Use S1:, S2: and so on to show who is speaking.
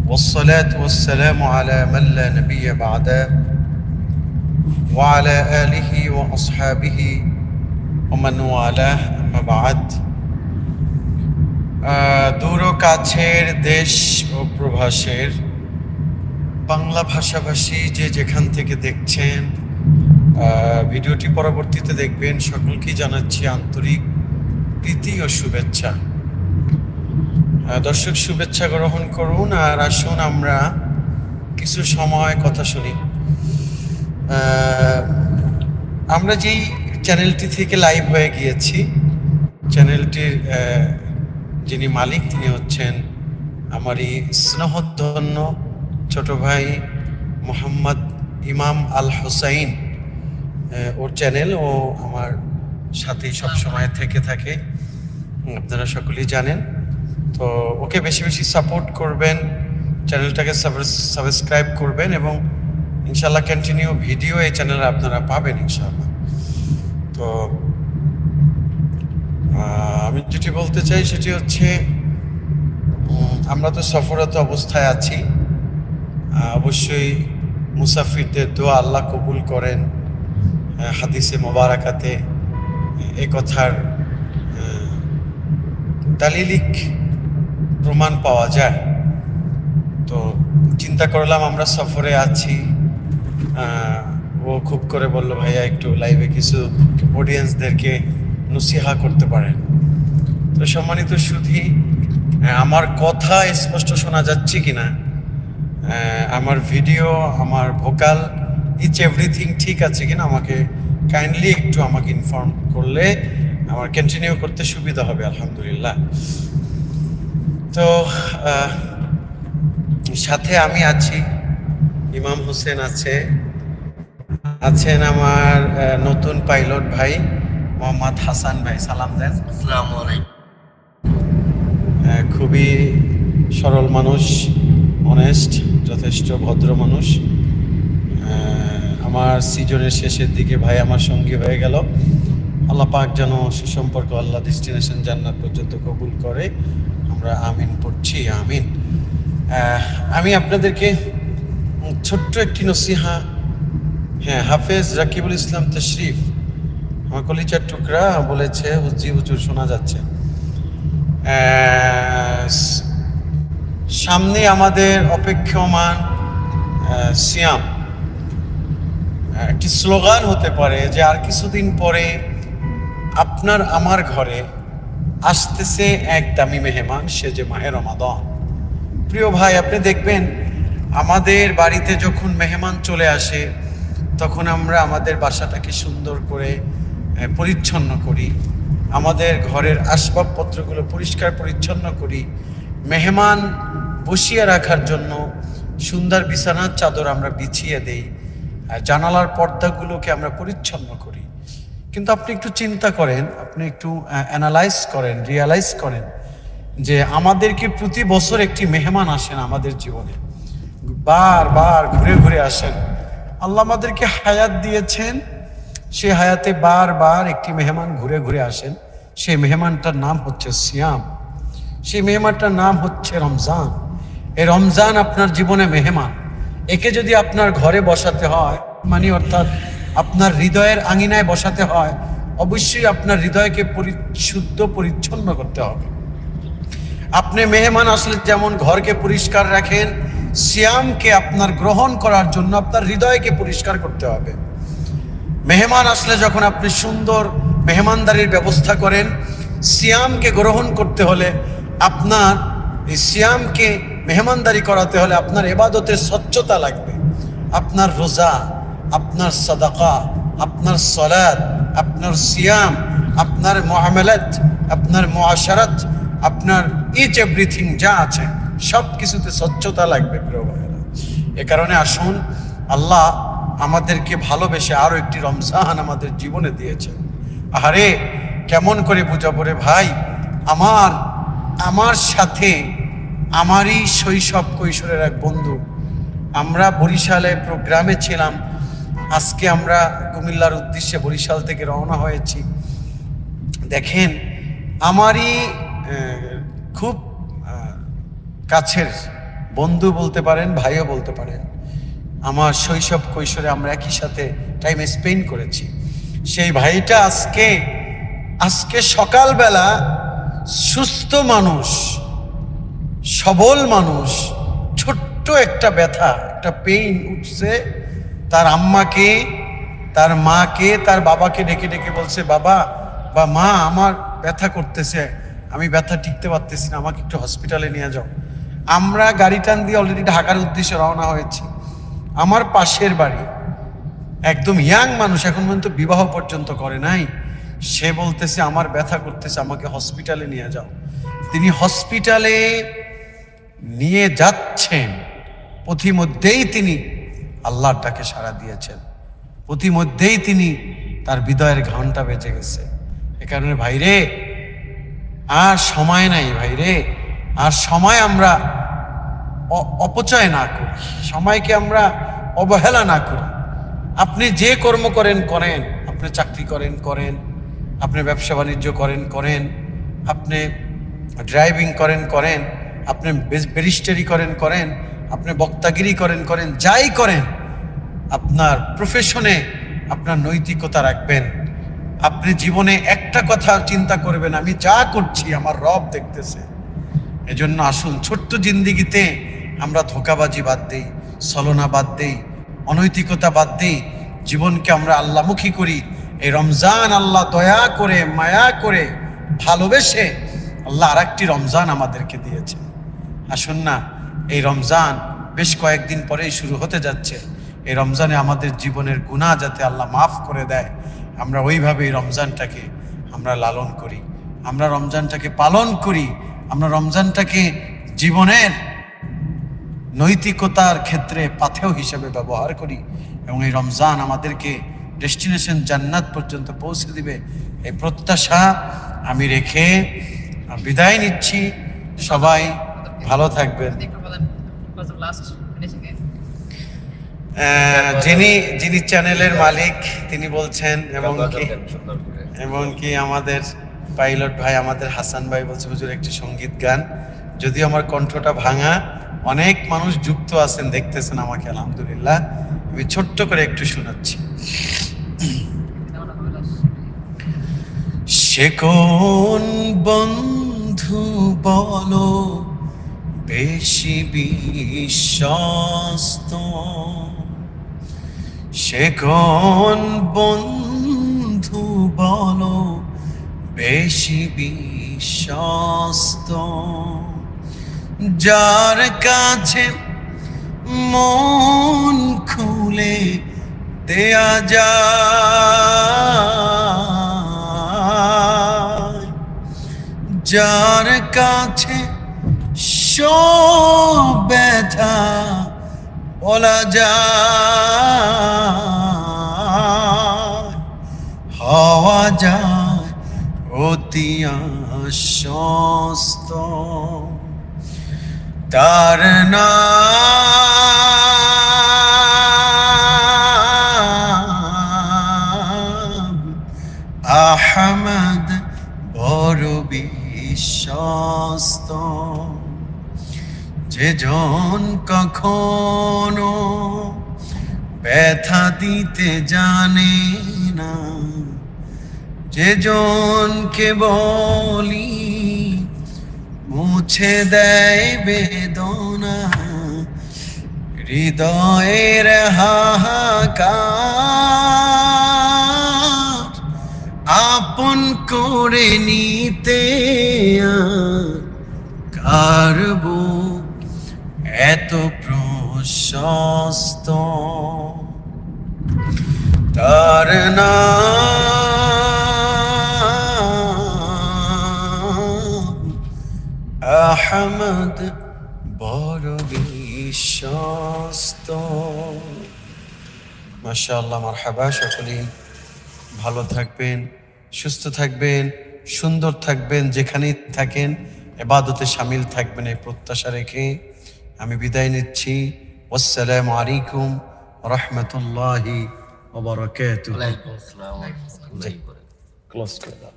S1: والصلاة والسلام على من لا نبي بعده وعلى آله وأصحابه ومن والاه أما بعد দূর ও কাছের দেশ ও প্রবাসের বাংলা ভাষাভাষী যে যেখান থেকে দেখছেন ভিডিওটি পরবর্তীতে দেখবেন, সকলকেই জানাচ্ছি আন্তরিক প্রীতি ও শুভেচ্ছা। দর্শক, শুভেচ্ছা গ্রহণ করুন আর আসুন আমরা কিছু সময় কথা শুনি। আমরা যেই চ্যানেলটি থেকে লাইভ হয়ে গিয়েছি, চ্যানেলটির যিনি মালিক তিনি হচ্ছেন আমারই স্নেহধন্য ছোট ভাই মোহাম্মদ ইমাম আল হোসাইন। ওর চ্যানেল, ও আমার সাথেই সবসময় থেকে থাকে, আপনারা সকলেই জানেন। তো ওকে বেশি বেশি সাপোর্ট করবেন, চ্যানেলটাকে সাবস্ক্রাইব করবেন এবং ইনশাল্লাহ কন্টিনিউ ভিডিও এই চ্যানেলে আপনারা পাবেন ইনশাল্লাহ। তো আমি যেটি বলতে চাই সেটি হচ্ছে, আমরা তো সফররত অবস্থায় আছি। অবশ্যই মুসাফিরদের দোয়া আল্লাহ কবুল করেন। হাদিসে মোবারাকাতে এ কথার দালিলিক প্রমাণ পাওয়া যায়। তো চিন্তা করলাম আমরা সফরে আছি। ও খুব করে বলল, ভাইয়া একটু লাইভে কিছু অডিয়েন্সদেরকে নসিহা করতে পারেন। তো সম্মানিত সুধী, আমার কথা স্পষ্ট শোনা যাচ্ছে কিনা, আমার ভিডিও, আমার ভোকাল, ইচ এভরিথিং ঠিক আছে কিনা, আমাকে কাইন্ডলি একটু আমাকে ইনফর্ম করলে আমার কন্টিনিউ করতে সুবিধা হবে। আলহামদুলিল্লাহ। তো সাথে আমি আছি, ইমাম হোসেন আছেন আমার নতুন পাইলট ভাই মোহাম্মদ হাসান ভাই। সালাম দেন।
S2: আসসালামু আলাইকুম।
S1: খুবই সরল মানুষ, অনেস্ট, যথেষ্ট ভদ্র মানুষ। আমার সিজনের শেষের দিকে ভাই আমার সঙ্গী হয়ে গেল। আল্লাহ পাক যেন সুসম্পর্ক, আল্লাহ ডেস্টিনেশন জান্নাত পর্যন্ত কবুল করে। আমরা আমিন পড়ছি, আমিন। আমি আপনাদেরকে ছোট্ট একটি নসিহা, হাফেজ রাকিবুল ইসলাম তশরিফ, আমার কলিজার টুকরা, বলেছে, জি হুজুর শোনা যাচ্ছে। সামনে আমাদের অপেক্ষমান সিয়াম, একটি স্লোগান হতে পারে যে আর কিছুদিন পরে আপনার আমার ঘরে আসতেছে এক দামি মেহমান, সে যে মাহে রমাদান। প্রিয় ভাই, আপনি দেখবেন আমাদের বাড়িতে যখন মেহমান চলে আসে তখন আমরা আমাদের বাসাটাকে সুন্দর করে পরিচ্ছন্ন করি, আমাদের ঘরের আসবাবপত্রগুলো পরিষ্কার পরিচ্ছন্ন করি, মেহমান বসিয়ে রাখার জন্য সুন্দর বিছানার চাদর আমরা বিছিয়ে দেই, জানালার পর্দাগুলোকে আমরা পরিচ্ছন্ন করি। কিন্তু আপনি একটু চিন্তা করেন, আপনি একটু অ্যানালাইজ করেন, রিয়ালাইজ করেন যে আমাদেরকে প্রতি বছর একটি মেহমান আসেন আমাদের জীবনে, বারবার ঘুরে ঘুরে আসেন। আল্লাহ আমাদেরকে হায়াত দিয়েছেন, সে হায়াতে বারবার একটি মেহমান ঘুরে ঘুরে আসেন। সেই মেহমানটার নাম হচ্ছে সিয়াম, সেই মেহমানটার নাম হচ্ছে রমজান। এই রমজান আপনার জীবনে মেহমান। একে যদি আপনার ঘরে বসাতে হয়, মানে অর্থাৎ আপনার হৃদয়ের আঙিনায় বসাতে হয়, অবশ্যই আপনার হৃদয়কে পরিশুদ্ধ পরিচ্ছন্ন করতে হবে। আপনি মেহমান আসলে যেমন ঘরকে পরিষ্কার রাখেন, সিয়ামকে আপনার গ্রহণ করার জন্য আপনার হৃদয়কে পরিষ্কার করতে হবে। মেহমান আসলে যখন আপনি সুন্দর মেহমানদারির ব্যবস্থা করেন, সিয়ামকে গ্রহণ করতে হলে, আপনার এই সিয়ামকে মেহমানদারি করাতে হলে আপনার ইবাদতের স্বচ্ছতা লাগবে। আপনার রোজা, আপনার সাদাকা, আপনার সালাত, আপনার সিয়াম, আপনার মুআমালাত, আপনার মুআশারাত, আপনার ইচ এভরিথিং যা আছে সব কিছুতে স্বচ্ছতা লাগবে প্রিয় ভাইরা। এ কারণে আসুন, আল্লাহ আমাদেরকে ভালোবেসে আরো একটি রমজান আমাদের জীবনে দিয়েছেন। আরে কেমন করে বুঝাবো রে ভাই, আমার সাথে আমারই শৈশব কৈশোরের এক বন্ধু, আমরা বরিশালে প্রোগ্রামে ছিলাম। আজকে আমরা কুমিল্লার উদ্দেশ্যে বরিশাল থেকে রওনা হয়েছি। দেখেন, আমারই খুব কাছের বন্ধু বলতে পারেন, ভাইও বলতে পারেন। আমার শৈশব কৈশোরে আমরা একই সাথে টাইম স্পেন্ড করেছি। সেই ভাইটা আজকে সকালবেলা সুস্থ মানুষ, সবল মানুষ, ছোট্ট একটা ব্যথা, একটা পেইন উঠছে, তার আম্মাকে, তার মাকে, তার বাবাকে ডেকে ডেকে বলছে, বাবা বা মা, আমার ব্যথা করতেছে, আমি ব্যথা টিকতে পারতেছি না, আমাকে একটু হসপিটালে নিয়ে যাও। আমরা গাড়ি টান দিয়ে অলরেডি ঢাকার উদ্দেশ্যে রওনা হয়েছি। আমার পাশের বাড়ি একদম ইয়াং মানুষ, এখন পর্যন্ত বিবাহ পর্যন্ত করে নাই, সে বলতেছে আমার ব্যথা করতেছে, আমাকে হসপিটালে নিয়ে যাও। তিনি হসপিটালে নিয়ে যাচ্ছেন, পথিমধ্যেই তিনি আল্লাহর ডাকে সাড়া দিয়েছেন, পথিমধ্যেই তিনি তার হৃদয়ের ঘণ্টা বেজে গেছে। এ কারণে ভাইরে, আর সময় নাই ভাইরে, আর সময় আমরা অপচয় না করি, সময়কে আমরা অবহেলা না করি। আপনি যে কর্ম করেন, আপনি চাকরি করেন, আপনি ব্যবসা বাণিজ্য করেন, আপনি ড্রাইভিং করেন, আপনি ব্যারিস্টারি করেন, আপনি বক্তাগিরি করেন, যাই করেন, আপনার প্রফেশনে আপনার নৈতিকতা রাখবেন। আপনি জীবনে একটা কথা চিন্তা করবেন, আমি যা করছি আমার রব দেখতেছে। এজন্য আসুন, ছোট্ট জিন্দিগিতে আমরা ধোঁকাবাজি বাদ দেই, ছলনা বাদ দেই, অনৈতিকতা বাদ দেই, জীবনকে আমরা আল্লাহমুখী করি। এই রমজান আল্লাহ দয়া করে, মায়া করে, ভালোবেসে আল্লাহ আরেকটি রমজান আমাদেরকে দিয়েছে। আসুন না, এই রমজান বেশ কয়েকদিন পরেই শুরু হতে যাচ্ছে। এই রমজানে আমাদের জীবনের গুনাহ যাতে আল্লাহ মাফ করে দেয়, আমরা ওইভাবে এই রমজানটাকে আমরা লালন করি, আমরা রমজানটাকে পালন করি, আমরা রমজানটাকে জীবনের নৈতিকতার ক্ষেত্রে পাথেয় হিসেবে ব্যবহার করি, এবং এই রমজান আমাদেরকে ডেস্টিনেশন জান্নাত পর্যন্ত পৌঁছে দিবে, এই প্রত্যাশা আমি রেখে বিদায় নিচ্ছি। সবাই ভালো থাকবেন। যিনি চ্যানেলের মালিক তিনি বলছেন, এমনকি আমাদের পাইলট ভাই, আমাদের হাসান ভাই বলছে, হুজুর একটি সঙ্গীত গান। যদিও আমার কণ্ঠটা ভাঙা, অনেক মানুষ যুক্ত আছেন, দেখতেছেন আমাকে, আলহামদুলিল্লাহ। আমি ছোট্ট করে একটু শোনাচ্ছি। সে কোন বন্ধু বলো বেশি বিশ্বস্ত, সে কোন বন্ধু বলো বেশি বিশ্বস্ত, যার কাছে মন খুলে দেয়া যায়, যার কাছে সব ব্যথা বলা যায়, হওয়া যায় অতি আশ্বস্ত। তার নাম আহমদ, বড় বিশ্বস্ত। যে জন কখনো ব্যথা দিতে জানে না, যে জনকে বলি মুছে দেয় বেদনা, হৃদয়ের হাহাকার আপন করে নিতে কারব এত প্রশস্ত। তার নাম আহমদ, বড় বিশ্বস্ত। মাশাআল্লাহ, মারহাবা। সকলেই ভালো থাকবেন, সুস্থ থাকবেন, সুন্দর থাকবেন, যেখানেই থাকেন ইবাদতে শামিল থাকবেন, এই প্রত্যাশা রেখে আমি বিদায় নিচ্ছি। আসসালামু আলাইকুম ওয়া রাহমাতুল্লাহি ওয়া বারাকাতুহু।
S2: ওয়ালাইকুম আসসালাম ওয়া রাহমাতুল্লাহি ওয়া বারাকাতুহু।
S1: ক্লোজ করে দাও।